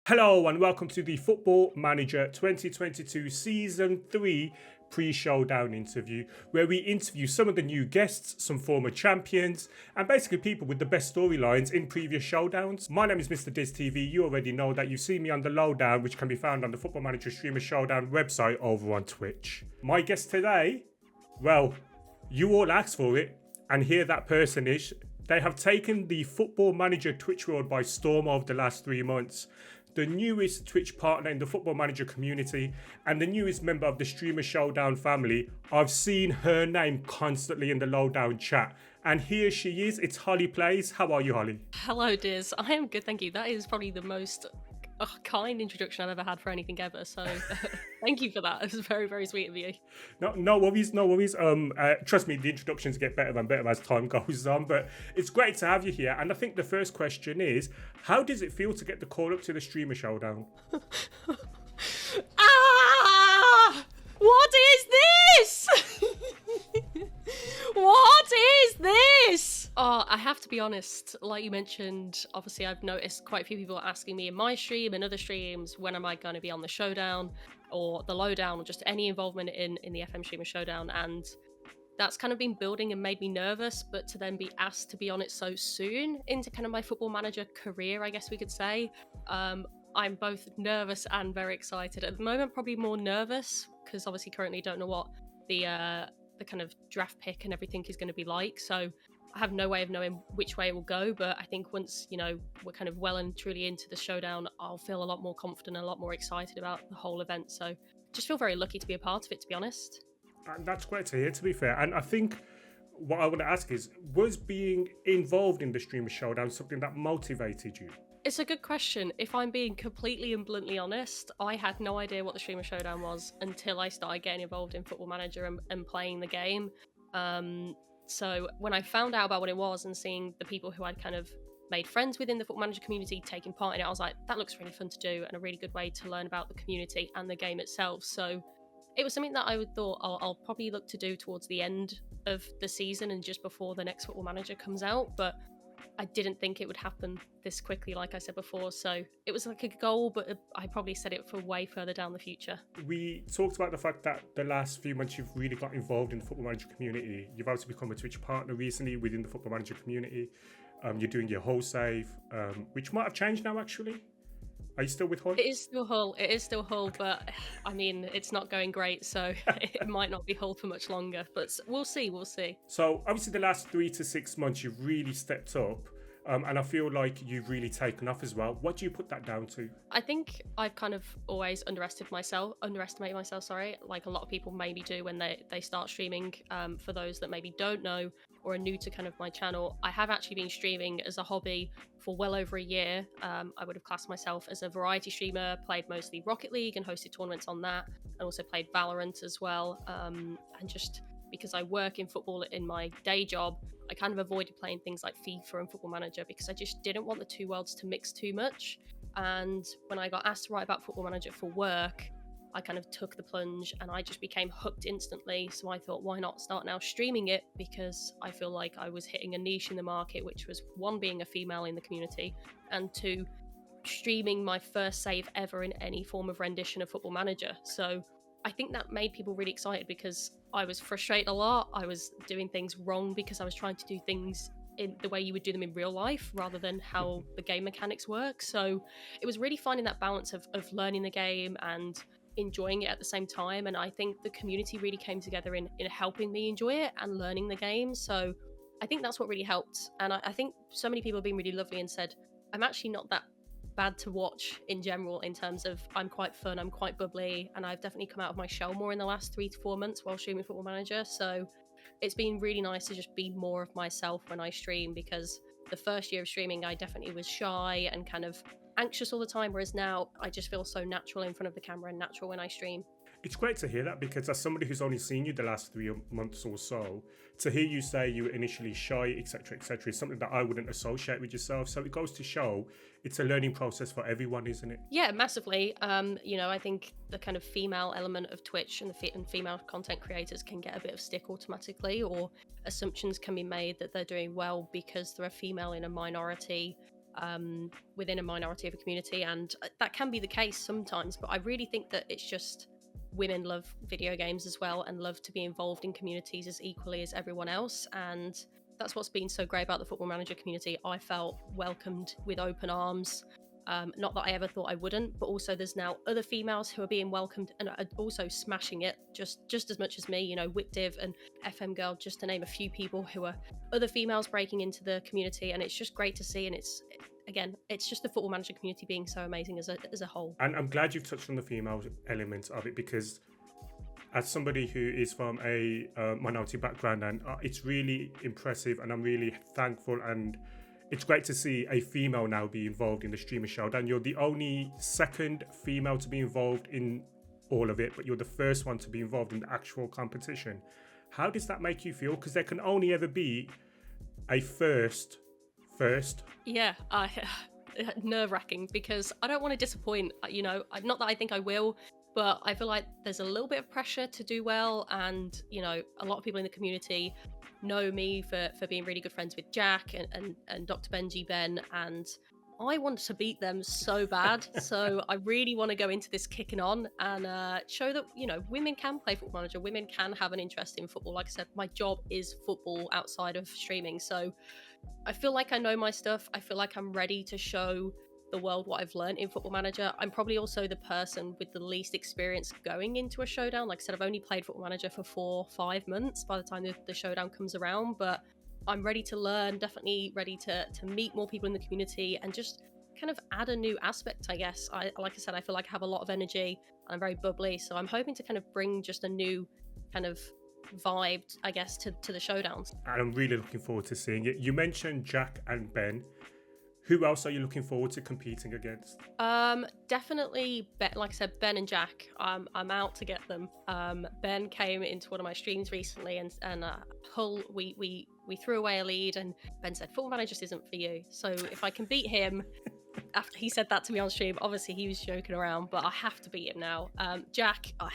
Hello and welcome to the Football Manager 2022 Season 3 pre-showdown interview, where we interview some of the new guests, some former champions, and basically people with the best storylines in previous showdowns. My name is MrDizTV. You already know that. You've seen me on the lowdown, which can be found on the Football Manager Streamer Showdown website over on Twitch. My guest today, well, you all asked for it, and here that person is. They have taken the Football Manager Twitch world by storm over the last 3 months. The newest Twitch partner in the Football Manager community and the newest member of the Streamer Showdown family. I've seen her name constantly in the lowdown chat. And here she is. It's Holly Plays. How are you, Holly? Hello, Diz. I am good, thank you. That is probably the most kind introduction I've ever had for anything ever. So thank you for that. It was very, very sweet of you. No worries, no worries. Trust me, the introductions get better and better as time goes on. But it's great to have you here. And I think the first question is, how does it feel to get the call up to the Streamer Showdown? What is this? What is this? Oh, I have to be honest. Like you mentioned, obviously I've noticed quite a few people asking me in my stream and other streams, when am I going to be on the Showdown or the Lowdown or just any involvement in the FM Streamer Showdown. And that's kind of been building and made me nervous, but to then be asked to be on it so soon into kind of my Football Manager career, I guess we could say, I'm both nervous and very excited. At the moment, probably more nervous because obviously currently don't know what the kind of draft pick and everything is going to be like. So I have no way of knowing which way it will go. But I think once, we're kind of well and truly into the Showdown, I'll feel a lot more confident and a lot more excited about the whole event. So just feel very lucky to be a part of it, to be honest. And that's great to hear, to be fair. And I think what I want to ask is, was being involved in the Streamer Showdown something that motivated you? It's a good question. If I'm being completely and bluntly honest, I had no idea what the Streamer Showdown was until I started getting involved in Football Manager and playing the game. So when I found out about what it was and seeing the people who I'd kind of made friends within the Football Manager community taking part in it, I was like, that looks really fun to do and a really good way to learn about the community and the game itself. So it was something that I would thought I'll probably look to do towards the end of the season and just before the next Football Manager comes out. But I didn't think it would happen this quickly, like I said before. So it was like a goal, but I probably set it for way further down the future. We talked about the fact that the last few months you've really got involved in the Football Manager community. You've also become a Twitch partner recently within the Football Manager community. You're doing your Hull save, which might have changed now, actually. Are you still with Hull? It is still Hull, but I mean, it's not going great, so it might not be Hull for much longer, but we'll see. So obviously the last 3 to 6 months you've really stepped up, and I feel like you've really taken off as well. What do you put that down to? I think I've kind of always underestimated myself, like a lot of people maybe do when they start streaming. For those that maybe don't know or are new to kind of my channel, I have actually been streaming as a hobby for well over a year. I would have classed myself as a variety streamer, played mostly Rocket League and hosted tournaments on that, and also played Valorant as well. And just because I work in football in my day job, I kind of avoided playing things like FIFA and Football Manager because I just didn't want the two worlds to mix too much. And when I got asked to write about Football Manager for work, I kind of took the plunge and I just became hooked instantly. So I thought, why not start now streaming it? Because I feel like I was hitting a niche in the market, which was one, being a female in the community, and two, streaming my first save ever in any form of rendition of Football Manager. So I think that made people really excited because I was frustrated a lot. I was doing things wrong because I was trying to do things in the way you would do them in real life rather than how the game mechanics work. So it was really finding that balance of learning the game and enjoying it at the same time. And I think the community really came together in helping me enjoy it and learning the game. So I think that's what really helped. And I think so many people have been really lovely and said, I'm actually not that bad to watch in general, in terms of I'm quite fun, I'm quite bubbly, and I've definitely come out of my shell more in the last 3 to 4 months while streaming Football Manager. So it's been really nice to just be more of myself when I stream, because the first year of streaming I definitely was shy and kind of anxious all the time, whereas now I just feel so natural in front of the camera and natural when I stream. It's great to hear that, because as somebody who's only seen you the last 3 months or so, to hear you say you were initially shy, etc., is something that I wouldn't associate with yourself. So it goes to show it's a learning process for everyone, isn't it? Yeah, massively. I think the kind of female element of Twitch and female content creators can get a bit of stick automatically, or assumptions can be made that they're doing well because they're a female in a minority. within a minority of a community, and that can be the case sometimes, but I really think that it's just women love video games as well and love to be involved in communities as equally as everyone else, and that's what's been so great about the Football Manager community. I felt welcomed with open arms. Not that I ever thought I wouldn't, but also there's now other females who are being welcomed and are also smashing it just as much as me. You know, Witdiv and FM Girl, just to name a few people who are other females breaking into the community, and it's just great to see. And it's just the Football Manager community being so amazing as a whole. And I'm glad you've touched on the female element of it, because as somebody who is from a minority background, and it's really impressive, and I'm really thankful, and it's great to see a female now be involved in the Streamer Showdown. You're the only second female to be involved in all of it, but you're the first one to be involved in the actual competition. How does that make you feel? Because there can only ever be a first. Yeah, nerve-wracking, because I don't want to disappoint, you know, not that I think I will, but I feel like there's a little bit of pressure to do well, and, you know, a lot of people in the community know me for being really good friends with Jack and Dr. Benjy, Ben, and I want to beat them so bad. So I really want to go into this kicking on and show that, you know, women can play Football Manager, women can have an interest in football. Like I said, my job is football outside of streaming, so I feel like I know my stuff. I feel like I'm ready to show the world what I've learned in Football Manager. I'm probably also the person with the least experience going into a showdown. Like I said, I've only played Football Manager for 4-5 months by the time the showdown comes around, but I'm ready to learn, definitely ready to meet more people in the community and just kind of add a new aspect, I guess. Like I said, I feel like I have a lot of energy. I'm very bubbly, so I'm hoping to kind of bring just a new kind of vibe, I guess, to the showdowns. And I'm really looking forward to seeing it. You mentioned Jack and Ben. Who else are you looking forward to competing against? Definitely, like I said, Ben and Jack. I'm out to get them. Ben came into one of my streams recently, and Hull, we threw away a lead, and Ben said, "Football Manager just isn't for you." So if I can beat him, after he said that to me on stream, obviously he was joking around, but I have to beat him now. Jack, I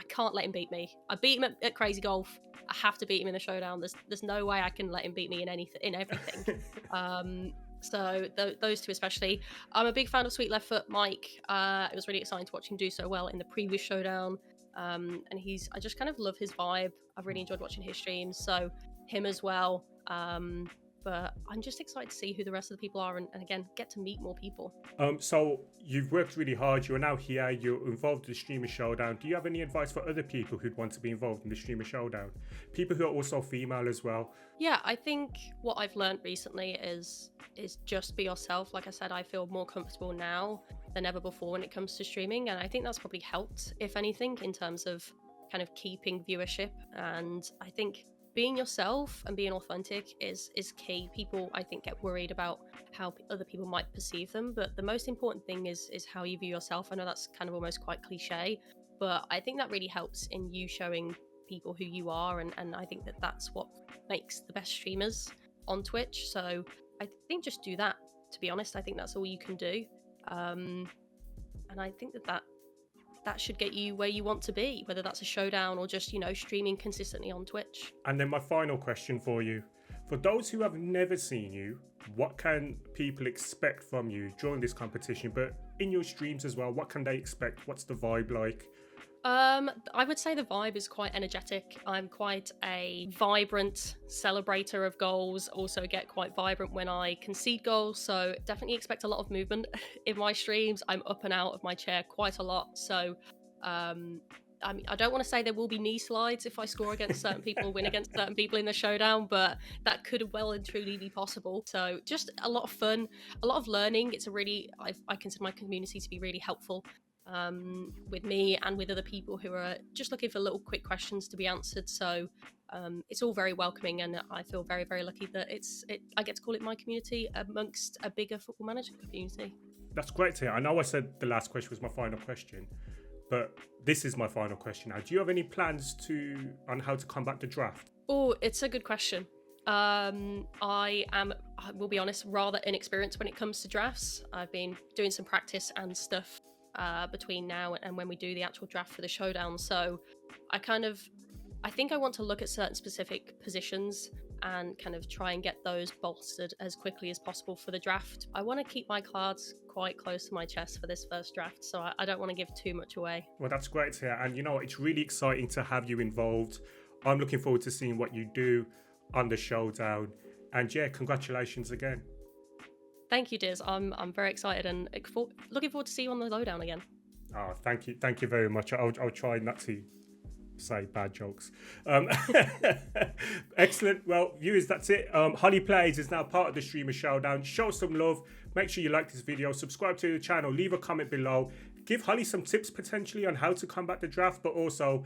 can't let him beat me. I beat him at Crazy Golf. I have to beat him in the showdown. There's no way I can let him beat me in everything. So those two especially. I'm a big fan of Sweet Left Foot Mike. It was really exciting to watch him do so well in the previous showdown. And I just kind of love his vibe. I've really enjoyed watching his streams, so him as well. But I'm just excited to see who the rest of the people are, and again, get to meet more people. So you've worked really hard. You're now here. You're involved in the Streamer Showdown. Do you have any advice for other people who'd want to be involved in the Streamer Showdown? People who are also female as well. Yeah, I think what I've learned recently is just be yourself. Like I said, I feel more comfortable now than ever before when it comes to streaming, and I think that's probably helped, if anything, in terms of kind of keeping viewership. And I think being yourself and being authentic is key. People, I think, get worried about how other people might perceive them, but the most important thing is how you view yourself. I know that's kind of almost quite cliche, but I think that really helps in you showing people who you are, and I think that's what makes the best streamers on Twitch. So I think just do that, to be honest. I think that's all you can do, and I think that should get you where you want to be, whether that's a showdown or just, you know, streaming consistently on Twitch. And then my final question for you. For those who have never seen you, what can people expect from you during this competition, but in your streams as well? What can they expect? What's the vibe like? I would say the vibe is quite energetic. I'm quite a vibrant celebrator of goals, also get quite vibrant when I concede goals, so definitely expect a lot of movement in my streams. I'm up and out of my chair quite a lot, so I mean, I don't want to say there will be knee slides if I score against certain people, win against certain people in the showdown, but that could well and truly be possible. So just a lot of fun, a lot of learning. It's I consider my community to be really helpful with me and with other people who are just looking for little quick questions to be answered. So it's all very welcoming, and I feel very, very lucky that I get to call it my community amongst a bigger Football Manager community. That's great to hear. I know I said the last question was my final question, but this is my final question now. Do you have any plans on how to combat the draft? Oh, it's a good question. I will be honest, rather inexperienced when it comes to drafts. I've been doing some practice and stuff between now and when we do the actual draft for the showdown. So I think I want to look at certain specific positions and kind of try and get those bolstered as quickly as possible for the draft. I want to keep my cards quite close to my chest for this first draft, so I don't want to give too much away. Well, that's great to hear. And you know, it's really exciting to have you involved. I'm looking forward to seeing what you do on the showdown. And yeah, congratulations again. Thank you, Diz. I'm very excited and looking forward to see you on the lowdown again. Oh, thank you very much. I'll try not to say bad jokes. Excellent. Well, viewers, that's it. Holly Plays is now part of the Streamer Showdown. Show some love. Make sure you like this video, subscribe to the channel, leave a comment below, give Holly some tips potentially on how to combat the draft, but also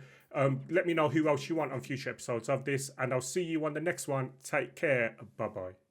let me know who else you want on future episodes of this, and I'll see you on the next one. Take care. Bye bye.